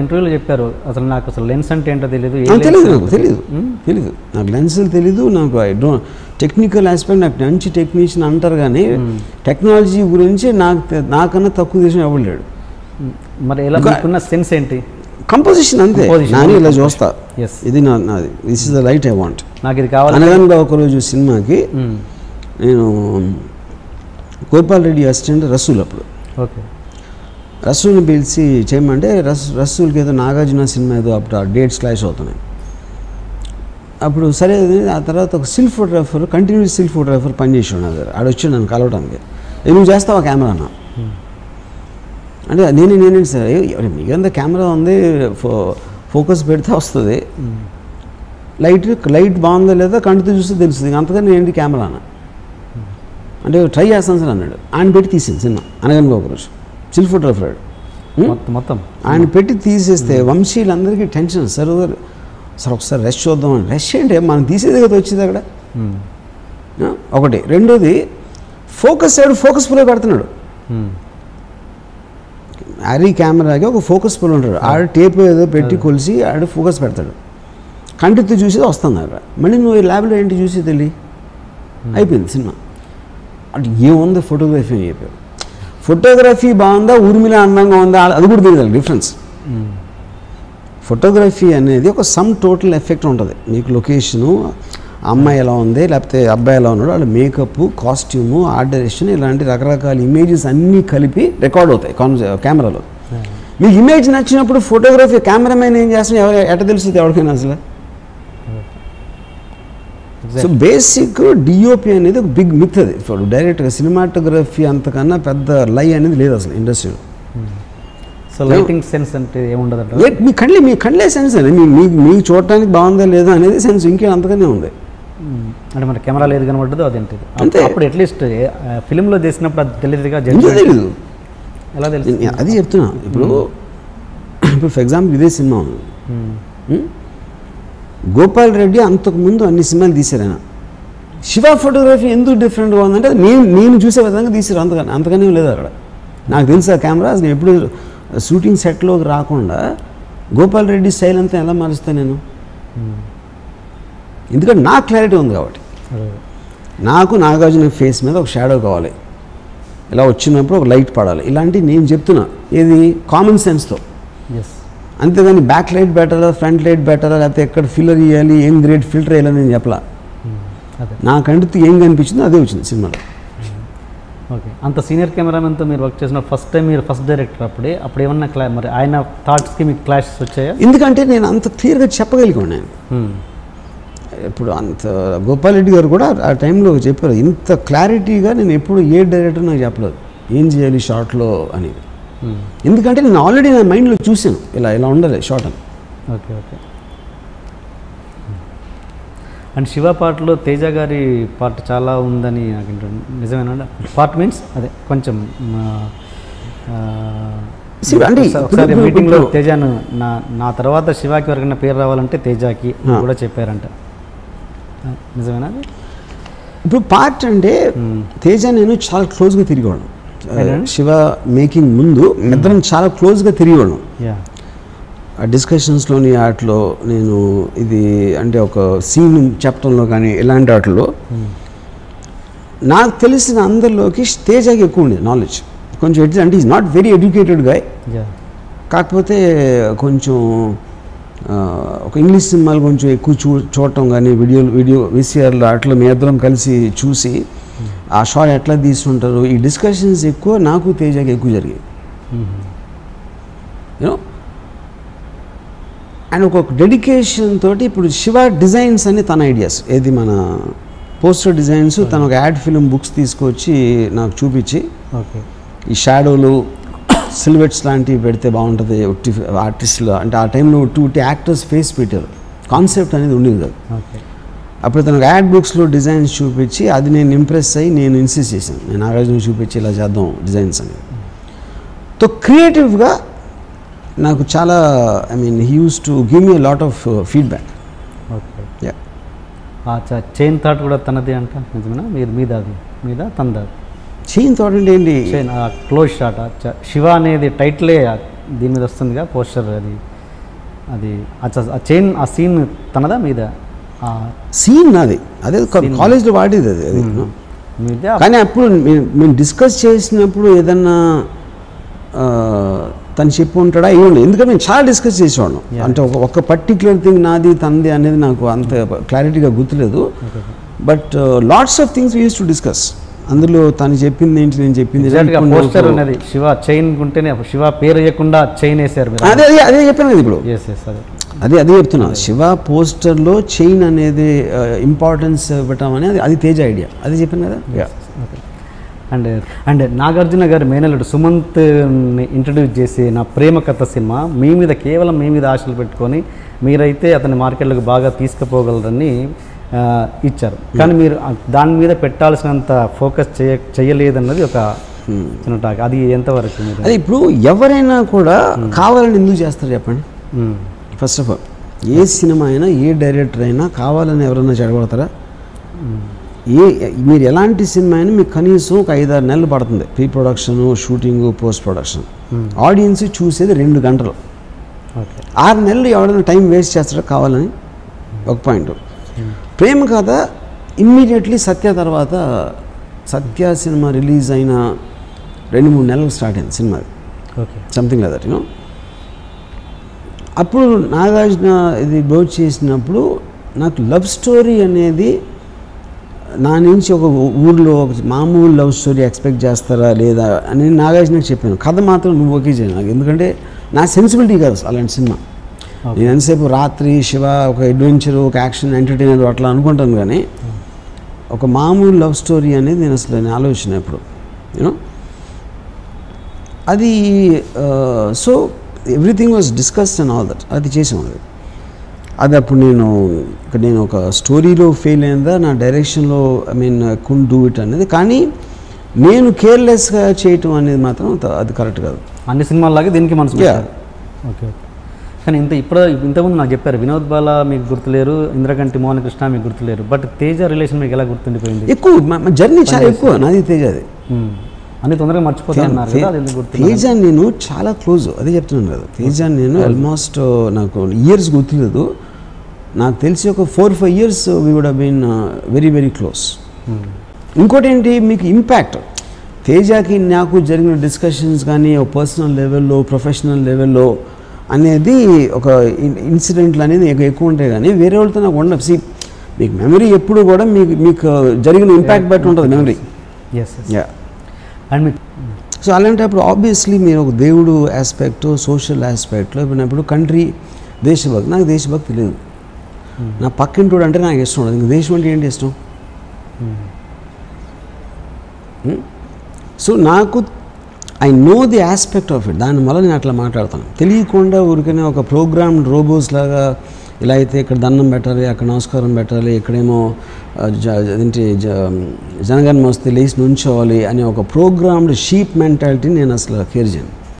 ఇంటర్వ్యూలో చెప్పారు అసలు నాకు అసలు లెన్స్ అంటే ఏంటో తెలియదు. తెలియదు నాకు లెన్సులు తెలీదు. నాకు టెక్నికల్ ఆస్పెక్ట్ నాకు మంచి టెక్నీషియన్ అంటారు కానీ టెక్నాలజీ గురించి నాకన్నా తక్కువ చేసిన ఎవరు. మరి ఎలా మీకున్న సెన్స్ ఏంటి? కంపోజిషన్ అంతే. నేను ఇలా చూస్తా, ఇది నాది, this is the light I want, నాకు ఇది కావాలి. అనగనగా ఒకరోజు సినిమాకి నేను గోపాల్ రెడ్డి అసిస్టెంట్ రసూల్, అప్పుడు రసూల్ని పిలిచి చేయమంటే రసూల్కి ఏదో నాగార్జున సినిమా ఏదో అప్పుడు ఆ డేట్స్ క్లాష్ అవుతున్నాయి. అప్పుడు సరే ఆ తర్వాత ఒక still photographer, continuous still photographer పనిచేసి ఉన్నాడు. ఆడొచ్చి నన్ను కలవడానికి, నువ్వు చేస్తావా కెమెరా అన్న అంటే నేనే సార్ మీకంతా కెమెరా ఉంది, ఫోకస్ పెడితే వస్తుంది, లైట్ బాగుందా లేదా కంటితో చూస్తే తెలుస్తుంది, అంతకని ఏంటి కెమెరా అన్న అంటే ట్రై చేస్తాను సార్ అన్నాడు. ఆయన పెట్టి తీసింది సినిమా అనగనగా ఒకరోజు. స్టిల్ ఫోటోగ్రాఫర్ మొత్తం ఆయన పెట్టి తీసేస్తే వంశీలందరికీ టెన్షన్. సార్ ఒకసారి రెస్ట్ చూద్దామని. రెస్ట్ ఏంటి, మనం తీసేది కదా వచ్చింది అక్కడ ఒకటి. రెండోది ఫోకస్ ఫోకస్ పుల్ పెడుతున్నాడు. ఆరీ కెమెరాకి ఒక ఫోకస్ పుల్ ఉంటాడు, ఆడ టేప్ ఏదో పెట్టి కొలిసి ఆడ ఫోకస్ పెడతాడు, కంటితో చూసేది వస్తుంది అక్కడ. మళ్ళీ నువ్వు ల్యాబ్లో ఏంటి చూసి తెలియ అయిపోయింది సినిమా. అంటే ఏముంది ఫోటోగ్రఫీ అని చెప్పారు. ఫోటోగ్రఫీ బాగుందా, ఊర్మిళ అందంగా ఉందా, అది కూడా తెలియదు డిఫరెన్స్. ఫోటోగ్రఫీ అనేది ఒక సమ్ టోటల్ ఎఫెక్ట్ ఉంటుంది. మీకు లొకేషను, అమ్మాయి ఎలా ఉంది లేకపోతే అబ్బాయి ఎలా ఉన్నాడు, వాళ్ళ మేకప్, కాస్ట్యూము, ఆర్ట్ డైరెక్షన్, ఇలాంటి రకరకాల ఇమేజెస్ అన్నీ కలిపి రికార్డ్ అవుతాయి కెమెరాలో. మీకు ఇమేజ్ నచ్చినప్పుడు ఫోటోగ్రఫీ కెమెరామెన్ ఏం చేస్తున్నా ఎట తెలుస్తుంది ఎవరికైనా అసలు. సో బేసిక్ డిఓపి అనేది ఒక బిగ్ మిత్. అది డైరెక్ట్గా సినిమాటోగ్రఫీ అంతకన్నా పెద్ద లై అనేది లేదు అసలు ఇండస్ట్రీలో. సో లైటింగ్ సెన్స్ అంటే ఏముండదు, మీ కళ్ళే సెన్స్ అని, మీకు చూడటానికి బాగుందా లేదా అనేది సెన్స్, ఇంకే అంతగానే ఉంది. అంటే మన కెమెరా లేదు కనబడ్డదు అదేంటి అంతే. అప్పుడు అట్లీస్ట్ ఫిల్మ్లో చేసినప్పుడు అది తెలియదుగా, తెలీదు. ఎలా తెలుసు అది చెప్తున్నా. ఇప్పుడు ఫర్ ఎగ్జాంపుల్ ఇదే సినిమా ఉంది, గోపాల్ రెడ్డి అంతకుముందు అన్ని సినిమాలు తీశారు ఆయన. శివ ఫోటోగ్రఫీ ఎందుకు డిఫరెంట్గా ఉందంటే నేను చూసే విధంగా తీసారు, అంతకనే లేదు అక్కడ. నాకు తెలుసు ఆ కెమెరాస్, నేను ఎప్పుడు షూటింగ్ సెట్లోకి రాకుండా గోపాల్ రెడ్డి స్టైల్ అంతా ఎలా మారుస్తాను నేను, ఎందుకంటే నాకు క్లారిటీ ఉంది కాబట్టి. నాకు నాగార్జున ఫేస్ మీద ఒక షాడో కావాలి, ఇలా వచ్చినప్పుడు ఒక లైట్ పడాలి, ఇలాంటివి నేను చెప్తున్నా. ఏది కామన్ సెన్స్తో, అంతేగాని బ్యాక్ లైట్ బెటరా, ఫ్రంట్ లైట్ బెటరా, లేకపోతే ఎక్కడ ఫిల్లర్ చేయాలి, ఏం గ్రేట్ ఫిల్టర్ వేయాలని నేను చెప్పలా. నాకంటే ఏం కనిపించిందో అదే వచ్చింది సినిమాలో. ఓకే, అంత సీనియర్ కెమెరామెన్తో మీరు వర్క్ చేసిన ఫస్ట్ టైం, మీరు ఫస్ట్ డైరెక్టర్ అప్పుడు ఏమన్నా మరి ఆయన థాట్స్కి మీకు క్లాషెస్ వచ్చాయా? ఎందుకంటే నేను అంత క్లియర్గా చెప్పగలిగాను నేను. ఇప్పుడు అంత గోపాల్ రెడ్డి గారు కూడా ఆ టైంలో చెప్పారు, ఇంత క్లారిటీగా నేను ఎప్పుడు ఏ డైరెక్టర్ నాకు చెప్పలేదు ఏం చేయాలి షార్ట్లో అని. ఎందుకంటే నేను ఆల్రెడీ నా మైండ్లో చూశాను ఇలా ఉండాలి షార్ట్ అని. Okay okay. అండ్ శివ పాటలో తేజ గారి పాట చాలా ఉందని నాకు నిజమేనా? పార్ట్ మీన్స్ అదే కొంచెం అంటే ఒకసారి మీటింగ్లో తేజను నా తర్వాత శివాకి వరకైనా పేరు రావాలంటే తేజాకి కూడా చెప్పారంట, నిజమేనా? ఇప్పుడు పార్ట్ అంటే తేజ నేను చాలా క్లోజ్గా తిరిగేవాడు. శివ మేకింగ్ ముందు ఇద్దరం చాలా క్లోజ్గా తిరిగేవాడు. ఆ డిస్కషన్స్లోని వాటిలో నేను ఇది అంటే ఒక సీన్ చెప్పడంలో కానీ ఇలాంటి వాటిలో నాకు తెలిసిన అందరిలోకి తేజకి ఎక్కువ ఉండేది నాలెడ్జ్. కొంచెం అంటే is not very educated guy, కాకపోతే కొంచెం ఒక ఇంగ్లీష్ సినిమాలు కొంచెం ఎక్కువ చూడటం కానీ వీడియో విసిఆర్లో అట్లా మీ ఇద్దరం కలిసి చూసి ఆ షాట్ ఎట్లా తీసుకుంటారు, ఈ డిస్కషన్స్ ఎక్కువ నాకు తేజకి ఎక్కువ జరిగాయి. యూనో, అండ్ ఒక డెడికేషన్ తోటి ఇప్పుడు శివ డిజైన్స్ అని తన ఐడియాస్, ఏది మన పోస్టర్ డిజైన్స్, తన ఒక యాడ్ ఫిల్మ్ బుక్స్ తీసుకొచ్చి నాకు చూపించి ఈ షాడోలు సిల్వెట్స్ లాంటివి పెడితే బాగుంటుంది ఆర్టిస్టులు అంటే ఆ టైంలో టూ యాక్టర్స్ ఫేస్ పెట్టారు, కాన్సెప్ట్ అనేది ఉండేది కాదు. అప్పుడు తనకు యాడ్ బుక్స్లో డిజైన్స్ చూపించి అది నేను ఇంప్రెస్ అయ్యి నేను ఇన్సిస్ట్ చేశాను, నేను నాగార్జున చూపించి ఇలా చేద్దాం డిజైన్స్ అని. తో క్రియేటివ్గా నాకు చాలా I mean he use to give me lot of feedback. Okay, chain thought కూడా తనది అంట, నిజమేనా? మీద తనది చైన్ థాట్ అంటే ఏంటి? క్లోజ్ షాట్ శివ అనేది టైటిలే దీని మీద వస్తుందిగా పోస్టర్, అది అది ఆ చైన్ ఆ సీన్ తనదా మీద సీన్ నాది, అదే కాలేజ్లో వాడేది అది మీద. కానీ అప్పుడు మేము డిస్కస్ చేసినప్పుడు ఏదన్నా తను చెప్పి ఉంటాడా ఏమి, ఎందుకంటే మేము చాలా డిస్కస్ చేసేవాళ్ళం. అంటే ఒక పర్టిక్యులర్ థింగ్ నాది తనది అనేది నాకు అంత క్లారిటీగా గుర్తులేదు. But lots of things we use to discuss. అందులో తను చెప్పింది ఏంటి, నేను చెప్పింది పోస్టర్ ఉన్నది శివ చైన్ ఉంటేనే శివ పేరు వేయకుండా చైన్ వేసారు. అదే అదే చెప్పాను కదా ఇప్పుడు, అదే చెప్తున్నా. శివ పోస్టర్లో చైన్ అనేది ఇంపార్టెన్స్ ఇవ్వటం అనేది అది తేజ ఐడియా, అది చెప్పాను కదా. అండ్ నాగార్జున గారు మేనల్లుడు సుమంత్ ఇంట్రడ్యూస్ చేసి నా ప్రేమ కథ సినిమా కేవలం మీ మీద ఆశలు పెట్టుకొని మీరైతే అతని మార్కెట్లకు బాగా తీసుకుపోగలరని ఇచ్చారు. కానీ మీరు దాని మీద పెట్టాల్సినంత ఫోకస్ చేయలేదన్నది ఒక చిన్న టాక్. అది ఎంతవరకు? అదే ఇప్పుడు ఎవరైనా కూడా కావాలని ఎందుకు చేస్తారు చెప్పండి. First of all A cinema అయినా ఏ డైరెక్టర్ అయినా కావాలని ఎవరైనా చెడగొడతారా? మీరు ఎలాంటి సినిమా అయినా మీకు కనీసం ఒక 5-6 నెలలు పడుతుంది pre production, shooting, post production. Audience చూసేది 2 గంటలు. 6 నెలలు ఎవరైనా టైం వేస్ట్ చేస్తారా కావాలని? ఒక పాయింట్. ప్రేమ కథ ఇమ్మీడియట్లీ సత్య తర్వాత, సత్య సినిమా రిలీజ్ అయిన 2-3 నెలలకు స్టార్ట్ అయింది cinema, something like that, you know. అప్పుడు నాగార్జున ఇది బ్రోచ్ చేసినప్పుడు నాకు లవ్ స్టోరీ అనేది నా నుంచి ఒక ఊర్లో ఒక మామూలు లవ్ స్టోరీ ఎక్స్పెక్ట్ చేస్తారా లేదా అని నాగార్జునకి చెప్పాను. కథ మాత్రం నువ్వు ఓకే చేయను నాకు, ఎందుకంటే నా సెన్సిబిలిటీ కాదు అలాంటి సినిమా. నేను ఎంతసేపు రాత్రి శివ ఒక అడ్వెంచరు, ఒక యాక్షన్, ఎంటర్టైనర్ అట్లా అనుకుంటాను, కానీ ఒక మామూలు లవ్ స్టోరీ అనేది నేను అసలు ఆలోచన ఎప్పుడు, యూనో. అది so everything was discussed and all that. అది చేసాం. అది అప్పుడు నేను ఒక స్టోరీలో ఫెయిల్ అయిందా, నా డైరెక్షన్లో కుడ్ డూ ఇట్ అనేది. కానీ నేను కేర్లెస్గా చేయటం అనేది మాత్రం అది కరెక్ట్ కాదు. అన్ని సినిమాల్లాగే దీనికి మనసు. ఓకే. కానీ ఇంతకుముందు నాకు చెప్పారు వినోద్ బాలా మీకు గుర్తులేరు, ఇంద్రకంటి మోహన్ కృష్ణ మీకు గుర్తులేరు, బట్ తేజ రిలేషన్ మీకు ఎలా గుర్తుండిపోయింది? ఎక్కువ జర్నీ చాలా ఎక్కువ నాది తేజది. అన్ని తొందరగా మర్చిపోతాను. తేజ నేను చాలా క్లోజ్, అదే చెప్తున్నాను కదా. తేజ నేను ఆల్మోస్ట్ నాకు ఇయర్స్ గుర్తులేదు, నాకు తెలిసి ఒక 4-5 years we would have been very very close. ఇంకోటి ఏంటి, మీకు ఇంపాక్ట్ తేజకి నాకు జరిగిన డిస్కషన్స్ కానీ పర్సనల్ లెవెల్లో, ప్రొఫెషనల్ లెవెల్లో అనేది ఒక ఇన్సిడెంట్లు అనేది ఎక్కువ ఉంటాయి, కానీ వేరే వాళ్ళతో నాకు ఉండదు. సి మీకు మెమరీ ఎప్పుడు కూడా మీకు జరిగిన ఇంపాక్ట్ బట్టి ఉంటుంది మెమరీ. అండ్ సో అలాంటప్పుడు ఆబ్వియస్లీ మీరు ఒక దేవుడు ఆస్పెక్ట్, సోషల్ ఆస్పెక్ట్లో ఇప్పుడు కంట్రీ, దేశభక్తి. నాకు దేశభక్తి లేదు. నా పక్కింటోడు అంటే నాకు ఇష్టం ఉండదు. ఇంక దేశం అంటే ఏంటి ఇష్టం? సో నాకు I know the aspect of it. దానివల్ల నేను అట్లా మాట్లాడతాను. తెలియకుండా ఊరికనే ఒక ప్రోగ్రామ్డ్ రోబోస్ లాగా ఇలా అయితే ఇక్కడ దండం పెట్టాలి, అక్కడ నమస్కారం పెట్టాలి, ఇక్కడేమో అదేంటి జనగణమన వస్తే లేచి నుంచోవాలి అనే ఒక ప్రోగ్రామ్డ్ షీప్ మెంటాలిటీ నేను అసలు కేర్ చేయను.